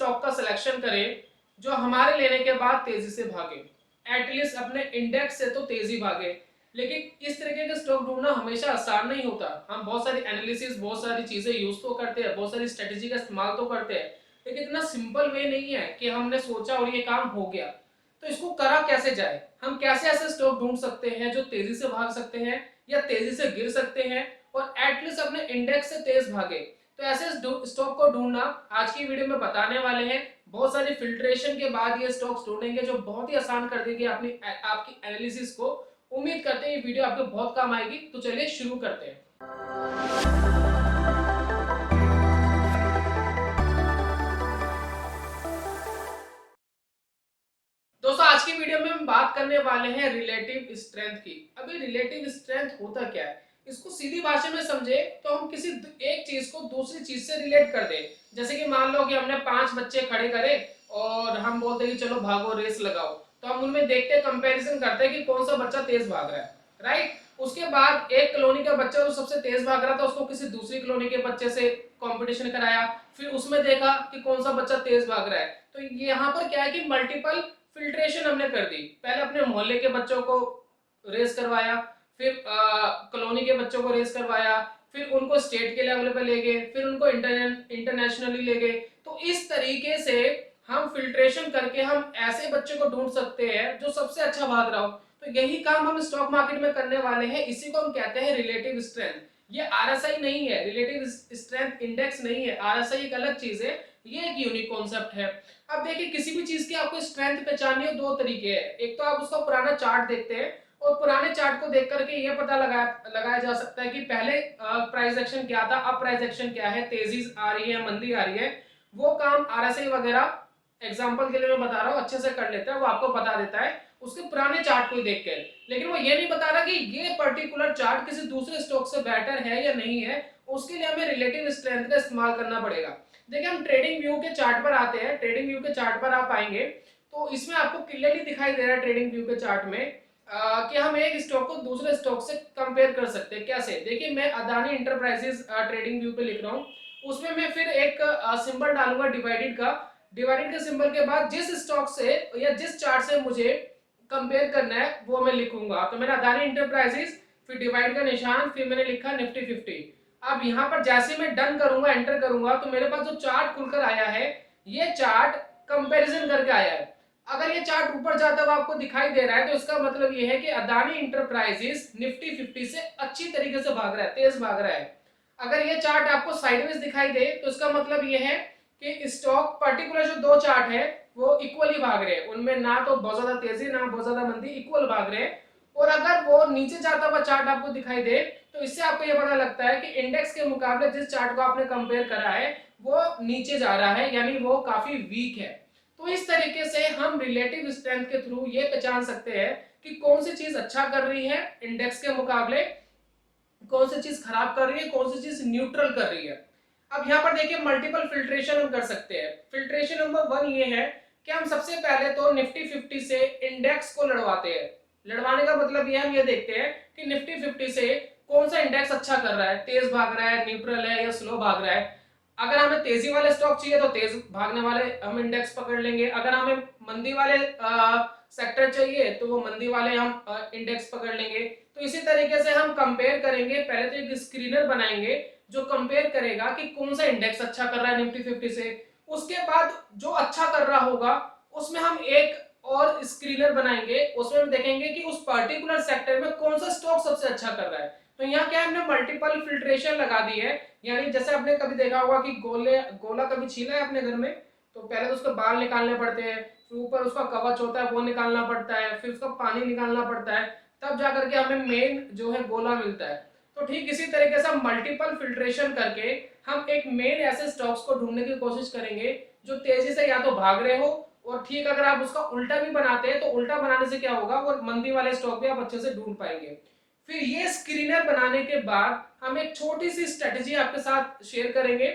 Stock का selection करें जो हमारे लेने के बाद तेजी से भागे, एटलीस्ट अपने इंडेक्स से तो तेजी भागे। लेकिन इस तरीके के स्टॉक ढूंढना हमेशा आसान नहीं होता। हम बहुत सारी एनालिसिस, बहुत सारी चीजें यूज तो करते हैं, बहुत सारी स्ट्रेटेजी का इस्तेमाल तो करते हैं, लेकिन इतना सिंपल वे नहीं है कि हमने सोचा और ये काम हो गया। तो इसको करा कैसे जाए, हम कैसे ऐसे स्टॉक ढूंढ सकते हैं जो तेजी से भाग सकते हैं या तेजी से गिर सकते हैं और एटलीस्ट अपने इंडेक्स से तेज भागे। तो ऐसे स्टॉक को ढूंढना आज की वीडियो में बताने वाले हैं। बहुत सारी फिल्ट्रेशन के बाद ये स्टॉक्स ढूंढेंगे जो बहुत ही आसान कर देंगे अपनी आपकी एनालिसिस को। उम्मीद करते हैं ये वीडियो आपको बहुत काम आएगी। तो चलिए शुरू करते हैं। दोस्तों आज की वीडियो में हम बात करने वाले हैं रिलेटिव स्ट्रेंथ की। अभी रिलेटिव स्ट्रेंथ होता क्या है, इसको सीधी भाषा में समझे तो हम किसी एक चीज को दूसरी चीज से रिलेट कर दें। जैसे कि मान लो कि हमने 5 बच्चे खड़े करे और हम बोलते हैं कि चलो भागो, रेस लगाओ। तो हम उनमें देखते कंपैरिजन करते हैं कि कौन सा बच्चा तेज भाग रहा है, राइट। उसके बाद एक कॉलोनी का बच्चा जो सबसे तेज भाग रहा था उसको किसी दूसरी कॉलोनी के बच्चे से कंपटीशन कराया, फिर उसमें देखा कि कौन सा बच्चा तेज भाग रहा है। तो यहाँ पर क्या है कि मल्टीपल फिल्ट्रेशन हमने कर दी। पहले अपने मोहल्ले के बच्चों को रेस करवाया, फिर कॉलोनी के बच्चों को रेस करवाया, फिर उनको स्टेट के लेवल पे ले गए, फिर उनको इंटरनेशनली ले गए। तो इस तरीके से हम फिल्ट्रेशन करके हम ऐसे बच्चे को ढूंढ सकते हैं जो सबसे अच्छा भाग रहा हो। तो यही काम हम स्टॉक मार्केट में करने वाले हैं। इसी को हम कहते हैं रिलेटिव स्ट्रेंथ। ये आरएसआई नहीं है, रिलेटिव स्ट्रेंथ इंडेक्स नहीं है। आरएसआई एक अलग चीज है, ये एक यूनिक कॉन्सेप्ट है। अब देखिए, किसी भी चीज की आपको स्ट्रेंथ पहचाननी हो, दो तरीके हैं। एक तो आप उसका पुराना चार्ट देखते हैं और पुराने चार्ट को देख करके ये पता लगाया जा सकता है कि पहले प्राइस एक्शन क्या था, अब प्राइस एक्शन क्या है, तेजी आ रही है, मंदी आ रही है। वो काम आरएसआई वगैरह एग्जांपल के लिए मैं बता रहा हूँ अच्छे से कर लेता है, वो आपको बता देता है उसके पुराने चार्ट को देख कर। लेकिन वो ये नहीं बता रहा कि ये पर्टिकुलर चार्ट किसी दूसरे स्टॉक से बेटर है या नहीं है। उसके लिए हमें रिलेटिव स्ट्रेंथ का इस्तेमाल करना पड़ेगा। देखिए, हम ट्रेडिंग व्यू के चार्ट पर आते हैं। ट्रेडिंग व्यू के चार्ट पर आप आएंगे तो इसमें आपको क्लियरली दिखाई दे रहा है ट्रेडिंग व्यू के चार्ट में कि हम एक स्टॉक को दूसरे स्टॉक से कंपेयर कर सकते हैं। कैसे, देखिए मैं अदानी इंटरप्राइजेस ट्रेडिंग व्यू पे लिख रहा हूँ। उसमें मैं फिर एक सिंबल डालूंगा डिवाइडेड का। डिवाइडेड के सिंबल के बाद जिस स्टॉक से या जिस चार्ट से मुझे कंपेयर करना है वो मैं लिखूंगा। तो मैंने अदानी इंटरप्राइजेस, फिर डिवाइड का निशान, फिर मैंने लिखा निफ्टी 50। अब यहाँ पर जैसे मैं डन करूंगा, एंटर करूंगा, तो मेरे पास जो चार्ट खुलकर आया है ये चार्ट कंपैरिजन करके आया है। अगर ये चार्ट ऊपर जाता हुआ आपको दिखाई दे रहा है तो इसका मतलब ये है कि अदानी इंटरप्राइजेस निफ्टी 50 से अच्छी तरीके से भाग रहा है, तेज भाग रहा है। अगर ये चार्ट आपको साइडवेज दिखाई दे तो इसका मतलब ये है कि स्टॉक पर्टिकुलर जो दो चार्ट है वो इक्वली भाग रहे हैं, उनमें ना तो बहुत ज्यादा तेजी ना बहुत ज्यादा मंदी, इक्वल भाग रहे हैं। और अगर वो नीचे जाता हुआ चार्ट आपको दिखाई दे तो इससे आपको ये पता लगता है कि इंडेक्स के मुकाबले जिस चार्ट को आपने कंपेयर करा है वो नीचे जा रहा है, यानी वो काफी वीक है। तो इस तरीके से हम रिलेटिव स्ट्रेंथ के थ्रू ये पहचान सकते हैं कि कौन सी चीज अच्छा कर रही है इंडेक्स के मुकाबले, कौन सी चीज खराब कर रही है, कौन सी चीज न्यूट्रल कर रही है। अब यहाँ पर देखिए मल्टीपल फिल्ट्रेशन हम कर सकते हैं। फिल्ट्रेशन नंबर 1 ये है कि हम सबसे पहले तो निफ्टी 50 से इंडेक्स को लड़वाते हैं। लड़वाने का मतलब ये हम ये देखते हैं कि निफ्टी 50 से कौन सा इंडेक्स अच्छा कर रहा है, तेज भाग रहा है, न्यूट्रल है या स्लो भाग रहा है। अगर हमें तेजी वाले स्टॉक चाहिए तो तेज भागने वाले हम इंडेक्स पकड़ लेंगे। अगर हमें मंदी वाले सेक्टर चाहिए तो वो मंदी वाले हम इंडेक्स पकड़ लेंगे। तो इसी तरीके से हम कंपेयर करेंगे। पहले तो एक स्क्रीनर बनाएंगे जो कंपेयर करेगा कि कौन सा इंडेक्स अच्छा कर रहा है निफ्टी 50 से। उसके बाद जो अच्छा कर रहा होगा उसमें हम एक और स्क्रीनर बनाएंगे, उसमें हम देखेंगे कि उस पर्टिकुलर सेक्टर में कौन सा स्टॉक सबसे अच्छा कर रहा है। तो यहाँ क्या हमने मल्टीपल फिल्ट्रेशन लगा दी है। यानी जैसे आपने कभी देखा होगा कि गोला कभी छीला है अपने घर में, तो पहले तो उसके बाल निकालने पड़ते हैं, फिर ऊपर उसका कवच होता है वो निकालना पड़ता है, फिर उसका पानी निकालना पड़ता है, तब जाकर के हमें मेन जो है गोला मिलता है। तो ठीक इसी तरीके से हम मल्टीपल फिल्ट्रेशन करके हम एक मेन ऐसे स्टॉक्स को ढूंढने की कोशिश करेंगे जो तेजी से या तो भाग रहे हो, और ठीक अगर आप उसका उल्टा भी बनाते हैं तो उल्टा बनाने से क्या होगा, वो मंदी वाले स्टॉक भी आप अच्छे से ढूंढ पाएंगे। फिर ये स्क्रीनर बनाने के बाद हम एक छोटी सी स्ट्रेटेजी आपके साथ शेयर करेंगे।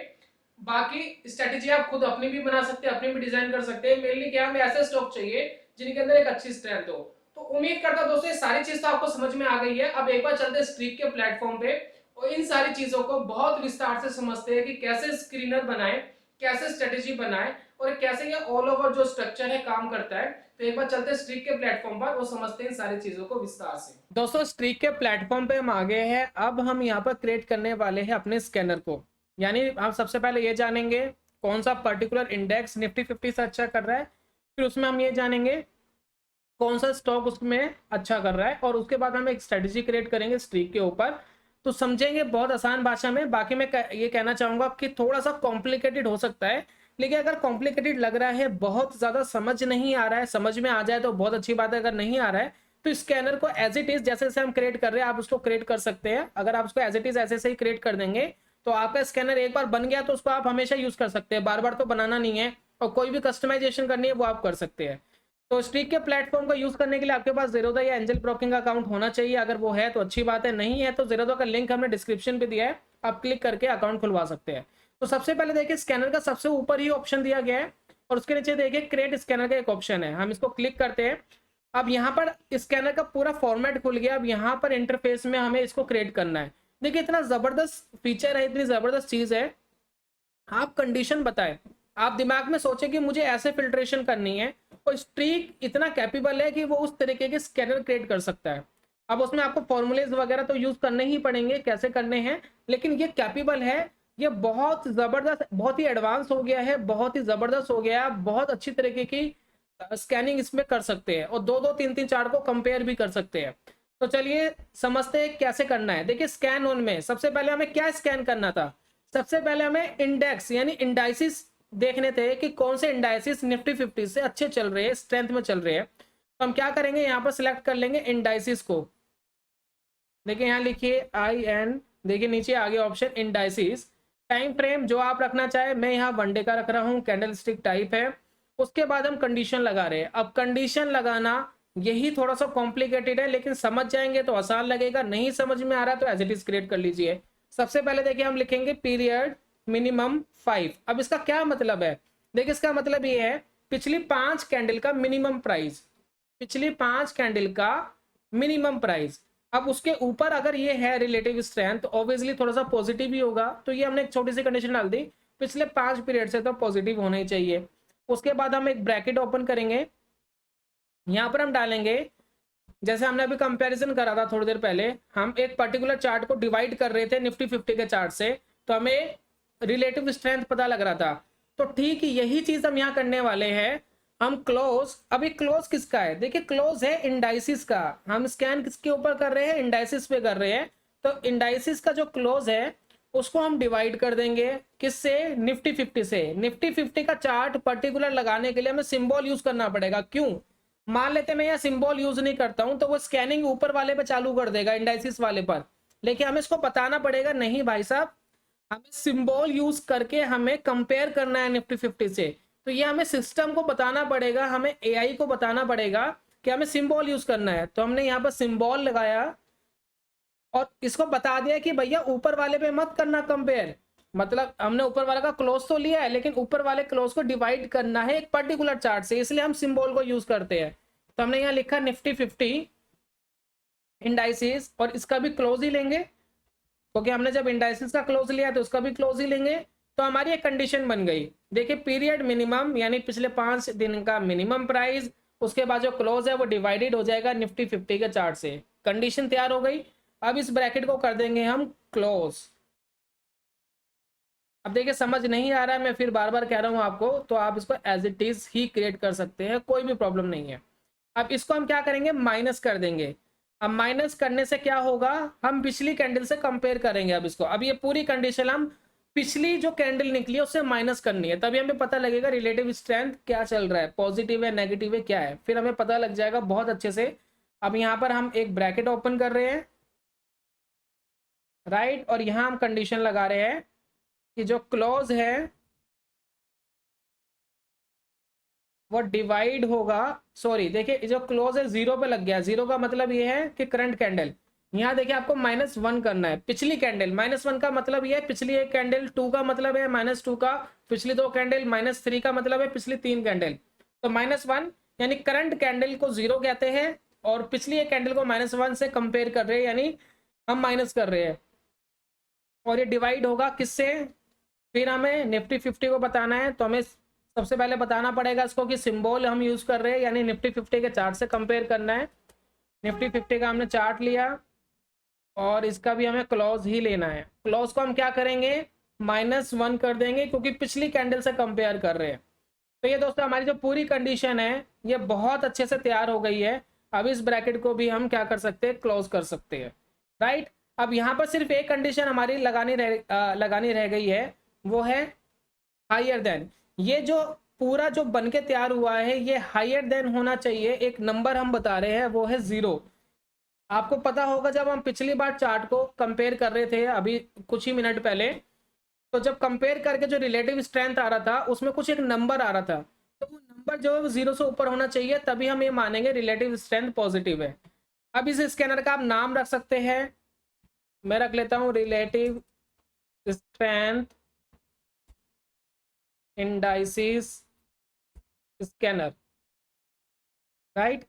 बाकी स्ट्रेटेजी आप खुद अपनी भी बना सकते हैं, अपनी भी डिजाइन कर सकते हैं। मेनली क्या हमें ऐसे स्टॉक चाहिए जिनके अंदर एक अच्छी स्ट्रेंथ हो। तो उम्मीद करता हूं दोस्तों ये सारी चीज तो आपको समझ में आ गई है। अब एक बार चलते हैं स्ट्रीक के प्लेटफॉर्म पे और इन सारी चीजों को बहुत विस्तार से समझते हैं कि कैसे स्क्रीनर बनाएं कैसे स्ट्रेटेजी बनाए और कैसे ये ऑल ओवर जो स्ट्रक्चर है काम करता है। तो एक बार चलते हैं स्ट्रीक के प्लेटफॉर्म पर वो समझते हैं इन सारी चीजों को विस्तार से। दोस्तों स्ट्रीक के प्लेटफॉर्म पे हम आ गए हैं। अब हम यहाँ पर क्रिएट करने वाले हैं अपने स्कैनर को। यानी हम सबसे पहले ये जानेंगे कौन सा पर्टिकुलर इंडेक्स निफ्टी 50 से अच्छा कर रहा है, फिर उसमें हम ये जानेंगे कौन सा स्टॉक उसमें अच्छा कर रहा है, और उसके बाद हम एक स्ट्रेटेजी क्रिएट करेंगे स्ट्रीक के ऊपर। तो समझेंगे बहुत आसान भाषा में। बाकी मैं ये कहना चाहूंगा कि थोड़ा सा कॉम्प्लिकेटेड हो सकता है, लेकिन अगर कॉम्प्लिकेटेड लग रहा है, बहुत ज्यादा समझ नहीं आ रहा है, समझ में आ जाए तो बहुत अच्छी बात है। अगर नहीं आ रहा है तो स्कैनर को एज इट इज जैसे जैसे हम क्रिएट कर रहे हैं आप उसको क्रिएट कर सकते हैं। अगर आप उसको एज इट इज ऐसे से ही क्रिएट कर देंगे तो आपका स्कैनर एक बार बन गया तो उसको आप हमेशा यूज कर सकते हैं, बार बार तो बनाना नहीं है। और कोई भी कस्टमाइजेशन करनी है वो आप कर सकते हैं। तो स्ट्रीक के प्लेटफॉर्म का यूज करने के लिए आपके पास ज़ेरोधा या एंजल ब्रोकिंग अकाउंट होना चाहिए। अगर वो है तो अच्छी बात है, नहीं है तो ज़ेरोधा का लिंक हमने डिस्क्रिप्शन पे दिया है, आप क्लिक करके अकाउंट खुलवा सकते हैं। तो सबसे पहले देखिए स्कैनर का सबसे ऊपर ही ऑप्शन दिया गया है और उसके नीचे देखिए क्रिएट स्कैनर का एक ऑप्शन है, हम इसको क्लिक करते हैं। अब यहाँ पर स्कैनर का पूरा फॉर्मेट खुल गया। अब यहाँ पर इंटरफेस में हमें इसको क्रिएट करना है। देखिए इतना जबरदस्त फीचर है, इतनी जबरदस्त चीज है। आप कंडीशन बताएं, आप दिमाग में सोचे कि मुझे ऐसे फिल्ट्रेशन करनी है, और स्ट्रीक इतना कैपेबल है कि वो उस तरीके के स्कैनर क्रिएट कर सकता है। अब उसमें आपको फॉर्मूलेज वगैरह तो यूज करने ही पड़ेंगे कैसे करने हैं, लेकिन ये कैपेबल है। ये बहुत जबरदस्त, बहुत ही एडवांस हो गया है, बहुत ही जबरदस्त हो गया है। आप बहुत अच्छी तरीके की स्कैनिंग इसमें कर सकते हैं और दो दो तीन तीन चार को कंपेयर भी कर सकते हैं। तो चलिए समझते हैं कैसे करना है। देखिए स्कैन ऑन में सबसे पहले हमें क्या स्कैन करना था। सबसे पहले हमें इंडेक्स यानी इंडाइसिस देखने थे कि कौन से इंडाइसिस निफ्टी 50 से अच्छे चल रहे हैं, स्ट्रेंथ में चल रहे हैं। तो हम क्या करेंगे, यहाँ पर सिलेक्ट कर लेंगे इंडाइसिस को। देखिए यहाँ लिखिए IN, देखिए नीचे आगे ऑप्शन इंडाइसिस। टाइम फ्रेम जो आप रखना चाहे, मैं यहाँ वनडे का रख रहा हूँ, कैंडल स्टिक टाइप है। उसके बाद हम कंडीशन लगा रहे हैं। अब कंडीशन लगाना यही थोड़ा सा कॉम्प्लिकेटेड है, लेकिन समझ जाएंगे तो आसान लगेगा, नहीं समझ में आ रहा तो एज इट इज क्रिएट कर लीजिए। सबसे पहले देखिए हम लिखेंगे पीरियड मिनिमम 5। अब इसका क्या मतलब है, देखिए इसका मतलब ये है पिछली 5 कैंडल का मिनिमम प्राइस, पिछली 5 कैंडल का मिनिमम प्राइस। अब उसके ऊपर अगर ये है रिलेटिव स्ट्रेंथ तो ऑब्वियसली थोड़ा सा पॉजिटिव ही होगा। तो ये हमने एक छोटी सी कंडीशन डाल दी, पिछले 5 पीरियड से तो पॉजिटिव होना ही चाहिए। उसके बाद हम एक ब्रैकेट ओपन करेंगे, यहाँ पर हम डालेंगे, जैसे हमने अभी कंपैरिजन करा था थोड़ी देर पहले, हम एक पर्टिकुलर चार्ट को डिवाइड कर रहे थे निफ्टी 50 के चार्ट से, तो हमें रिलेटिव स्ट्रेंथ पता लग रहा था। तो ठीक यही चीज हम यहाँ करने वाले हैं। हम क्लोज, अभी क्लोज किसका है, देखिए क्लोज है इंडाइसिस का। हम स्कैन किसके ऊपर कर रहे हैं, इंडाइसिस पे कर रहे हैं। तो इंडाइसिस का जो क्लोज है उसको हम डिवाइड कर देंगे किससे, निफ्टी 50 से। निफ्टी 50 का चार्ट पर्टिकुलर लगाने के लिए हमें सिंबल यूज करना पड़ेगा। क्यों, मान लेते मैं यहाँ सिंबल यूज नहीं करता हूं तो वो स्कैनिंग ऊपर वाले पे चालू कर देगा, इंडाइसिस वाले पर। लेकिन हमें इसको बताना पड़ेगा, नहीं भाई साहब हमें सिंबल यूज करके हमें कंपेयर करना है निफ्टी 50 से। तो ये हमें सिस्टम को बताना पड़ेगा, हमें AI को बताना पड़ेगा कि हमें सिंबल यूज करना है। तो हमने यहाँ पर सिंबल लगाया और इसको बता दिया कि भैया ऊपर वाले पे मत करना कंपेयर। मतलब हमने ऊपर वाले का क्लोज तो लिया है, लेकिन ऊपर वाले क्लोज को डिवाइड करना है एक पर्टिकुलर चार्ट से, इसलिए हम सिंबल को यूज करते हैं। तो हमने यहाँ लिखा निफ्टी 50 इंडाइसिस, और इसका भी क्लोज ही लेंगे क्योंकि हमने जब इंडाइसिस का क्लोज लिया तो उसका भी क्लोज ही लेंगे। तो हमारी एक कंडीशन बन गई, देखिए पीरियड मिनिमम यानी पिछले 5 दिन का मिनिमम प्राइस, उसके बाद जो क्लोज है वो डिवाइडेड हो जाएगा निफ्टी 50 के चार्ट से। कंडीशन तैयार हो गई। अब इस ब्रैकेट को कर देंगे हम क्लोज। अब देखिए समझ नहीं आ रहा है, मैं फिर बार बार कह रहा हूं आपको, तो आप इसको एज इट इज ही क्रिएट कर सकते हैं, कोई भी प्रॉब्लम नहीं है। अब इसको हम क्या करेंगे, माइनस कर देंगे। अब माइनस करने से क्या होगा, हम पिछली कैंडल से कंपेयर करेंगे। अब इसको, अब ये पूरी कंडीशन हम पिछली जो कैंडल निकली है उससे माइनस करनी है, तभी हमें पता लगेगा रिलेटिव स्ट्रेंथ क्या चल रहा है, पॉजिटिव है नेगेटिव है क्या है, फिर हमें पता लग जाएगा बहुत अच्छे से। अब यहाँ पर हम एक ब्रैकेट ओपन कर रहे हैं, राइट, और यहाँ हम कंडीशन लगा रहे हैं कि जो क्लोज है वो डिवाइड होगा, सॉरी देखिए जो क्लोज है 0 पे लग गया। 0 का मतलब ये है कि करंट कैंडल, यहाँ देखिए आपको -1 करना है। पिछली कैंडल -1 का मतलब ये है पिछली एक कैंडल, 2 का मतलब है -2 का पिछली 2 कैंडल, -3 का मतलब है पिछली 3 कैंडल। तो -1 यानी करंट कैंडल को 0 कहते हैं, और पिछली एक कैंडल को -1 से कंपेयर कर रहे हैं, यानी हम माइनस कर रहे हैं। और ये डिवाइड होगा किससे, फिर हमें निफ्टी 50 को बताना है, तो हमें सबसे पहले बताना पड़ेगा इसको कि सिंबल हम यूज कर रहे हैं, यानी निफ्टी 50 के चार्ट से कंपेयर करना है। निफ्टी 50 का हमने चार्ट लिया और इसका भी हमें क्लोज ही लेना है। क्लोज को हम क्या करेंगे, -1 कर देंगे, क्योंकि पिछली कैंडल से कंपेयर कर रहे हैं। तो ये दोस्तों हमारी जो पूरी कंडीशन है ये बहुत अच्छे से तैयार हो गई है। अब इस ब्रैकेट को भी हम क्या कर सकते हैं, क्लोज कर सकते हैं, राइट। अब यहाँ पर सिर्फ एक कंडीशन हमारी लगानी रह गई है, वो है हायर देन। ये जो पूरा जो बन के तैयार हुआ है ये हायर देन होना चाहिए। एक नंबर हम बता रहे हैं वो है 0। आपको पता होगा जब हम पिछली बार चार्ट को कंपेयर कर रहे थे अभी कुछ ही मिनट पहले, तो जब कंपेयर करके जो रिलेटिव स्ट्रेंथ आ रहा था उसमें कुछ एक नंबर आ रहा था, तो वो नंबर जो है 0 से ऊपर होना चाहिए, तभी हम ये मानेंगे रिलेटिव स्ट्रेंथ पॉजिटिव है। अब इस स्कैनर का आप नाम रख सकते हैं, मैं रख लेता हूँ relative strength indices scanner, right.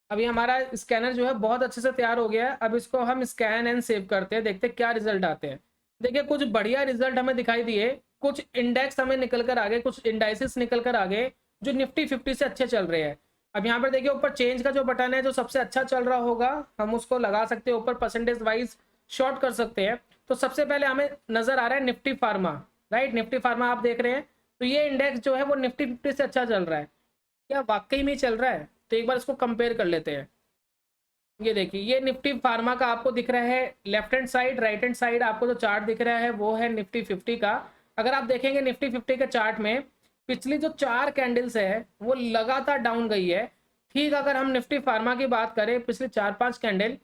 अभी हमारा स्कैनर जो है बहुत अच्छे से तैयार हो गया है। अब इसको हम स्कैन एंड सेव करते हैं, देखते हैं क्या रिजल्ट आते हैं। देखिए कुछ बढ़िया रिजल्ट हमें दिखाई दिए, कुछ इंडेक्स हमें निकल कर आगे, कुछ इंडाइसिस निकल कर आगे जो निफ्टी 50 से अच्छे चल रहे हैं। अब यहाँ पर देखिए ऊपर चेंज का जो बटन है, जो सबसे अच्छा चल रहा होगा हम उसको लगा सकते हैं, ऊपर परसेंटेज वाइज शॉर्ट कर सकते हैं। तो सबसे पहले हमें नजर आ रहा है Nifty pharma, right. Nifty pharma आप देख रहे हैं, तो ये इंडेक्स जो है वो निफ्टी 50 से अच्छा चल रहा है। क्या वाकई में चल रहा है? तो एक बार इसको कंपेयर कर लेते हैं। ये देखिए ये निफ्टी फार्मा का आपको दिख रहा है left hand side, right hand side आपको जो चार्ट दिख रहा है वो है निफ्टी 50 का। अगर आप देखेंगे निफ्टी 50 के चार्ट में पिछली जो 4 कैंडल्स है वो लगातार डाउन गई है। ठीक, अगर हम निफ्टी फार्मा की बात करें पिछले 4-5 कैंडल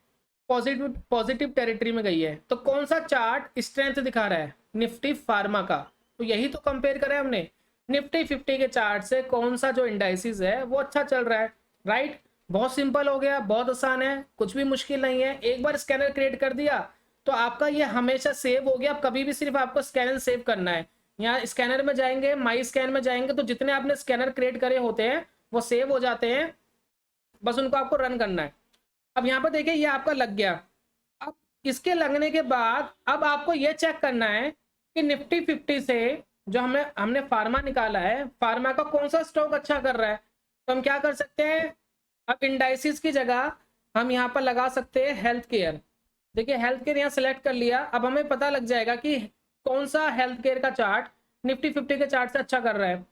पॉजिटिव पॉजिटिव टेरिटरी में गई है। तो कौन सा चार्ट स्ट्रेंथ दिखा रहा है? निफ्टी फार्मा का। तो यही तो कंपेयर करें हमने, निफ्टी 50 के चार्ट से कौन सा जो इंडाइसिस है वो अच्छा चल रहा है, राइट। बहुत सिंपल हो गया, बहुत आसान है, कुछ भी मुश्किल नहीं है। एक बार स्कैनर क्रिएट कर दिया तो आपका ये हमेशा सेव हो गया। अब कभी भी सिर्फ आपको स्कैनर सेव करना है, यहाँ स्कैनर में जाएंगे, माई स्कैन में जाएंगे, तो जितने आपने स्कैनर क्रिएट करे होते हैं वो सेव हो जाते हैं, बस उनको आपको रन करना है। अब यहाँ पर देखिए ये आपका लग गया। अब इसके लगने के बाद अब आपको ये चेक करना है कि निफ्टी 50 से जो हमने हमने फार्मा निकाला है, फार्मा का कौन सा स्टॉक अच्छा कर रहा है। तो हम क्या कर सकते हैं, अब इंडाइसिस की जगह हम यहाँ पर लगा सकते हैं हेल्थ केयर। देखिए हेल्थ केयर यहाँ सेलेक्ट कर लिया। अब हमें पता लग जाएगा कि कौन सा हेल्थ केयर का चार्ट निफ्टी 50 के चार्ट से अच्छा कर रहा है।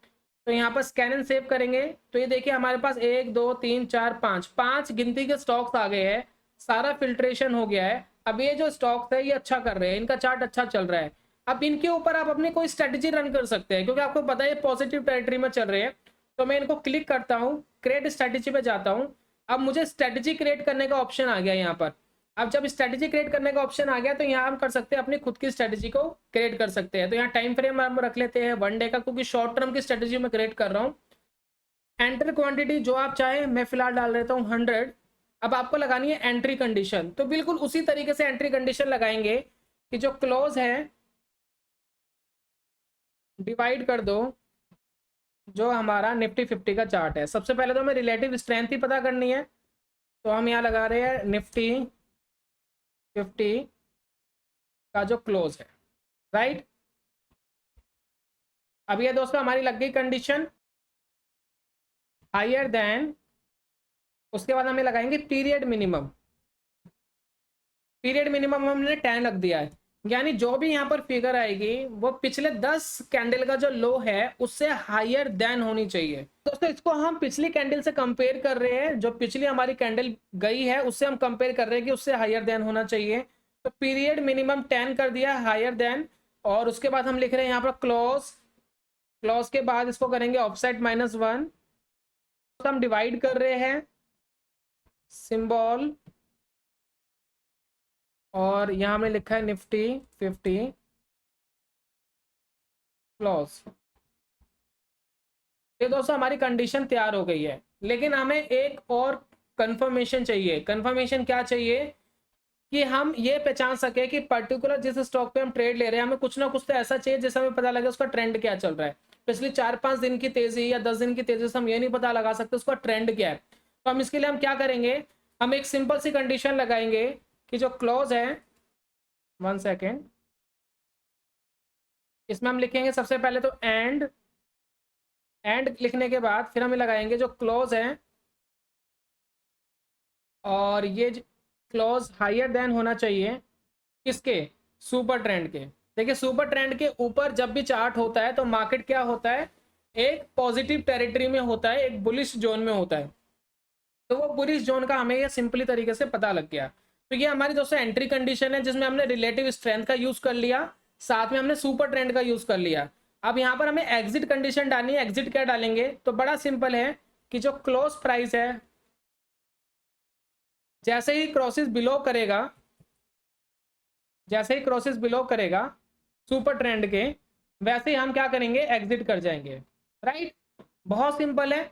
तो यहाँ पर स्कैन एंड सेव करेंगे तो ये देखिए हमारे पास 1 2 3 4 5 गिनती के स्टॉक्स आ गए हैं, सारा फिल्ट्रेशन हो गया है। अब ये जो स्टॉक्स है ये अच्छा कर रहे हैं, इनका चार्ट अच्छा चल रहा है। अब इनके ऊपर आप अपनी कोई स्ट्रेटेजी रन कर सकते हैं, क्योंकि आपको पता है पॉजिटिव टेरिटरी में चल रहे हैं। तो मैं इनको क्लिक करता हूँ, क्रिएट स्ट्रेटेजी पे जाता हूँ। अब मुझे स्ट्रेटेजी क्रिएट करने का ऑप्शन आ गया यहाँ पर। अब जब स्ट्रेटेजी क्रिएट करने का ऑप्शन आ गया तो यहाँ हम कर सकते हैं अपनी खुद की स्ट्रेटेजी को क्रिएट कर सकते हैं। तो यहाँ टाइम फ्रेम हम रख लेते हैं 1 डे का, क्योंकि शॉर्ट टर्म की स्ट्रेटेजी में क्रिएट कर रहा हूँ। एंटर क्वांटिटी जो आप चाहे, मैं फिलहाल डाल देता हूँ 100। अब आपको लगानी है एंट्री कंडीशन, तो बिल्कुल उसी तरीके से एंट्री कंडीशन लगाएंगे कि जो क्लोज है डिवाइड कर दो जो हमारा निफ्टी 50 का चार्ट है। सबसे पहले तो हमें रिलेटिव स्ट्रेंथ ही पता करनी है, तो हम यहाँ लगा रहे हैं निफ्टी 50 का जो क्लोज है, राइट। अब ये दोस्तों हमारी लग गई कंडीशन हायर देन। उसके बाद हमें लगाएंगे पीरियड मिनिमम। पीरियड मिनिमम हमने 10 रख दिया है, यानी जो भी यहाँ पर फिगर आएगी वो पिछले 10 कैंडल का जो लो है उससे हायर देन होनी चाहिए। दोस्तों इसको हम पिछली कैंडल से कंपेयर कर रहे हैं, जो पिछली हमारी कैंडल गई है उससे हम कंपेयर कर रहे हैं कि उससे हायर देन होना चाहिए। तो पीरियड मिनिमम 10 कर दिया हायर देन, और उसके बाद हम लिख रहे हैं यहाँ पर क्लोज। क्लोज के बाद इसको करेंगे ऑफसेट -1। तो हम डिवाइड कर रहे हैं सिंबल, और यहाँ हमने लिखा है निफ्टी 50 क्लोज। ये दोस्तों हमारी कंडीशन तैयार हो गई है, लेकिन हमें एक और कंफर्मेशन चाहिए। कंफर्मेशन क्या चाहिए कि हम ये पहचान सके कि पर्टिकुलर जिस स्टॉक पे हम ट्रेड ले रहे हैं हमें कुछ ना कुछ तो ऐसा चाहिए जिससे हमें पता लगे उसका ट्रेंड क्या चल रहा है। पिछली 4-5 दिन की तेजी या 10 दिन की तेजी से हम ये नहीं पता लगा सकते उसका ट्रेंड क्या है। तो हम इसके लिए हम क्या करेंगे, हम एक सिंपल सी कंडीशन लगाएंगे कि जो क्लोज है, 1 सेकेंड, इसमें हम लिखेंगे सबसे पहले तो एंड लिखने के बाद फिर हमें लगाएंगे जो क्लोज है, और ये क्लोज हायर देन होना चाहिए किसके, सुपर ट्रेंड के। देखिए सुपर ट्रेंड के ऊपर जब भी चार्ट होता है तो मार्केट क्या होता है, एक पॉजिटिव टेरिटरी में होता है, एक बुलिश जोन में होता है। तो वो बुलिश जोन का हमें ये सिंपली तरीके से पता लग गया। तो ये हमारी दोस्तों एंट्री कंडीशन है जिसमें हमने रिलेटिव स्ट्रेंथ का यूज कर लिया, साथ में हमने सुपर ट्रेंड का यूज कर लिया। अब यहाँ पर हमें एग्जिट कंडीशन डालनी है। एग्जिट क्या डालेंगे, तो बड़ा सिंपल है कि जो क्लोज प्राइस है जैसे ही क्रॉसेस बिलो करेगा, जैसे ही क्रॉसेस बिलो करेगा सुपर ट्रेंड के, वैसे ही हम क्या करेंगे, एग्जिट कर जाएंगे। राइट, बहुत सिंपल है।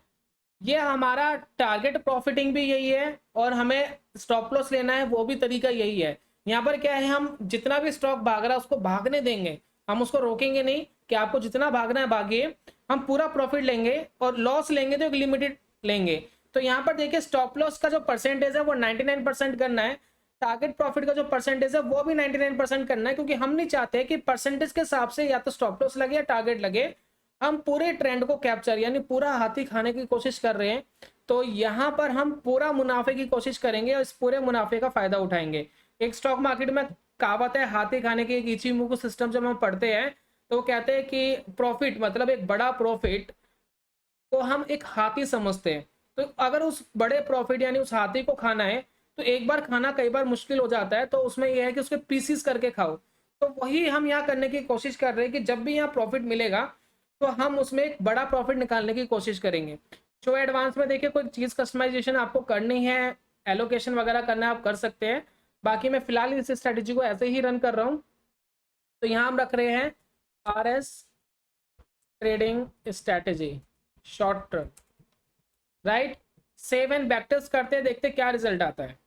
ये हमारा टारगेट प्रॉफिटिंग भी यही है, और हमें स्टॉप लॉस लेना है वो भी तरीका यही है। यहाँ पर क्या है, हम जितना भी स्टॉक भाग रहा है उसको भागने देंगे, हम उसको रोकेंगे नहीं कि आपको जितना भागना है भागिए। हम पूरा प्रॉफिट लेंगे और लॉस लेंगे तो एक लिमिटेड लेंगे। तो यहाँ पर देखिए स्टॉप लॉस का जो परसेंटेज है वो 99% करना है, टारगेट प्रॉफिट का जो परसेंटेज है वो भी 99% करना है, क्योंकि हम नहीं चाहते कि परसेंटेज के हिसाब से या तो स्टॉप लॉस लगे या टारगेट लगे। हम पूरे ट्रेंड को कैप्चर यानी पूरा हाथी खाने की कोशिश कर रहे हैं। तो यहाँ पर हम पूरा मुनाफे की कोशिश करेंगे और इस पूरे मुनाफे का फायदा उठाएंगे। एक स्टॉक मार्केट में कहावत है हाथी खाने की, एक इचिमोकू सिस्टम जब हम पढ़ते हैं तो कहते हैं कि प्रॉफिट मतलब एक बड़ा प्रॉफिट को हम एक हाथी समझते हैं। तो अगर उस बड़े प्रॉफिट यानी उस हाथी को खाना है तो एक बार खाना कई बार मुश्किल हो जाता है, तो उसमें यह है कि उसके पीसीस करके खाओ। तो वही हम यहाँ करने की कोशिश कर रहे हैं कि जब भी यहाँ प्रॉफिट मिलेगा तो हम उसमें एक बड़ा प्रॉफिट निकालने की कोशिश करेंगे। जो एडवांस में देखिए कोई चीज़ कस्टमाइजेशन आपको करनी है, एलोकेशन वगैरह करना है, आप कर सकते हैं। बाकी मैं फिलहाल इस स्ट्रेटेजी को ऐसे ही रन कर रहा हूँ। तो यहाँ हम रख रहे हैं RS trading strategy short term. Right, save and back करते हैं, देखते क्या रिजल्ट आता है।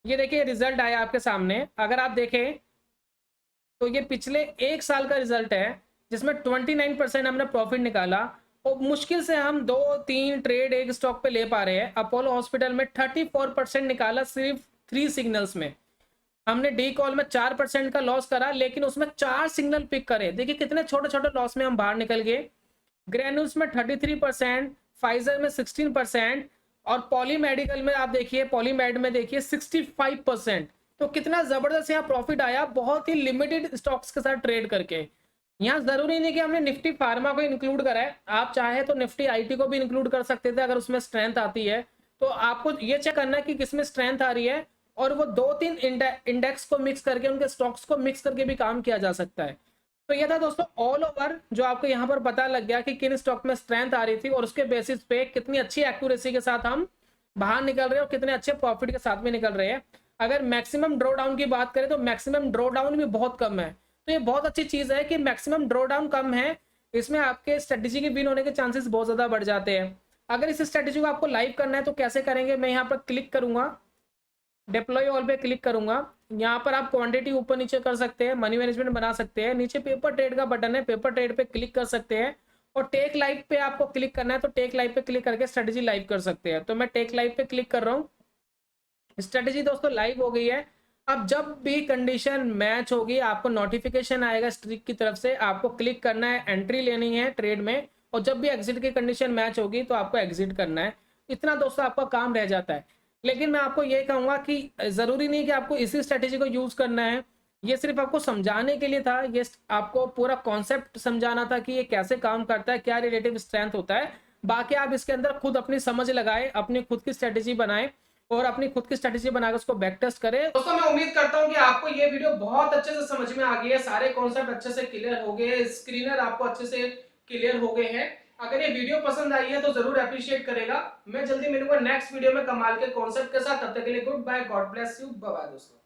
ये देखिए रिजल्ट आया आपके सामने। अगर आप देखें तो ये पिछले एक साल का रिजल्ट है जिसमें 29% हमने प्रॉफिट निकाला, और मुश्किल से हम 2-3 ट्रेड एक स्टॉक पे ले पा रहे हैं। अपोलो हॉस्पिटल में 34% निकाला सिर्फ 3 सिग्नल्स में। हमने डी कॉल में 4% का लॉस करा, लेकिन उसमें 4 सिग्नल पिक करे। देखिए कितने छोटे छोटे लॉस में हम बाहर निकल गए। ग्रेन्यूल्स में 33%, फाइजर में 16%, और पॉली मेडिकल में आप देखिए, पॉलीमेड में देखिए 65%। तो कितना जबरदस्त यहाँ प्रॉफिट आया, बहुत ही लिमिटेड स्टॉक्स के साथ ट्रेड करके। यहाँ जरूरी नहीं कि हमने निफ्टी फार्मा को इंक्लूड करा है, आप चाहे तो निफ्टी आईटी को भी इंक्लूड कर सकते थे अगर उसमें स्ट्रेंथ आती है। तो आपको ये चेक करना है कि किसमें स्ट्रेंथ आ रही है, और वो 2-3 इंडेक्स को मिक्स करके, उनके स्टॉक्स को मिक्स करके भी काम किया जा सकता है। तो ये था दोस्तों ऑल ओवर, जो आपको यहाँ पर पता लग गया कि किन स्टॉक में स्ट्रेंथ आ रही थी और उसके बेसिस पे कितनी अच्छी एक्यूरेसी के साथ हम बाहर निकल रहे हैं और कितने अच्छे प्रॉफिट के साथ में निकल रहे हैं। अगर मैक्सिमम ड्रॉ डाउन की बात करें तो मैक्सिमम ड्रॉ डाउन भी बहुत कम है। तो ये बहुत अच्छी चीज है कि मैक्सिमम ड्रॉ डाउन कम है, इसमें आपके स्ट्रेटेजी के विन होने के चांसेस बहुत ज्यादा बढ़ जाते हैं। अगर इस स्ट्रेटेजी को आपको लाइव करना है तो कैसे करेंगे, मैं यहाँ पर क्लिक करूंगा, डिप्लॉय ऑल पे क्लिक करूंगा। यहाँ पर आप क्वांटिटी ऊपर नीचे कर सकते हैं, मनी मैनेजमेंट बना सकते हैं, नीचे पेपर ट्रेड का बटन है, पेपर ट्रेड पे क्लिक कर सकते हैं, और टेक लाइव पे आपको क्लिक करना है तो टेक लाइव पे क्लिक करके स्ट्रेटेजी लाइव कर सकते हैं। तो मैं टेक लाइव पे क्लिक कर रहा हूँ, स्ट्रेटेजी दोस्तों लाइव हो गई है। अब जब भी कंडीशन मैच होगी आपको नोटिफिकेशन आएगा स्ट्रिक की तरफ से, आपको क्लिक करना है, एंट्री लेनी है ट्रेड में, और जब भी एग्जिट की कंडीशन मैच होगी तो आपको एग्जिट करना है। इतना दोस्तों आपका काम रह जाता है। लेकिन मैं आपको ये कहूंगा कि जरूरी नहीं कि आपको इसी स्ट्रेटेजी को यूज करना है, ये सिर्फ आपको समझाने के लिए था, ये आपको पूरा कॉन्सेप्ट समझाना था कि ये कैसे काम करता है, क्या रिलेटिव स्ट्रेंथ होता है। बाकी आप इसके अंदर खुद अपनी समझ लगाए, अपनी खुद की स्ट्रेटेजी बनाए और अपनी खुद की स्ट्रेटेजी बनाकर उसको बैक टेस्ट करें। दोस्तों मैं उम्मीद करता हूं कि आपको ये वीडियो बहुत अच्छे से समझ में आ गई है, सारे कॉन्सेप्ट अच्छे से क्लियर हो गए, स्क्रीनर आपको अच्छे से क्लियर हो गए हैं। अगर ये वीडियो पसंद आई है तो जरूर अप्रिशिएट करेगा। मैं जल्दी मिलूंगा नेक्स्ट वीडियो में कमाल के कॉन्सेप्ट के साथ, तब तक के लिए good bye, God bless you, bye bye दोस्तों।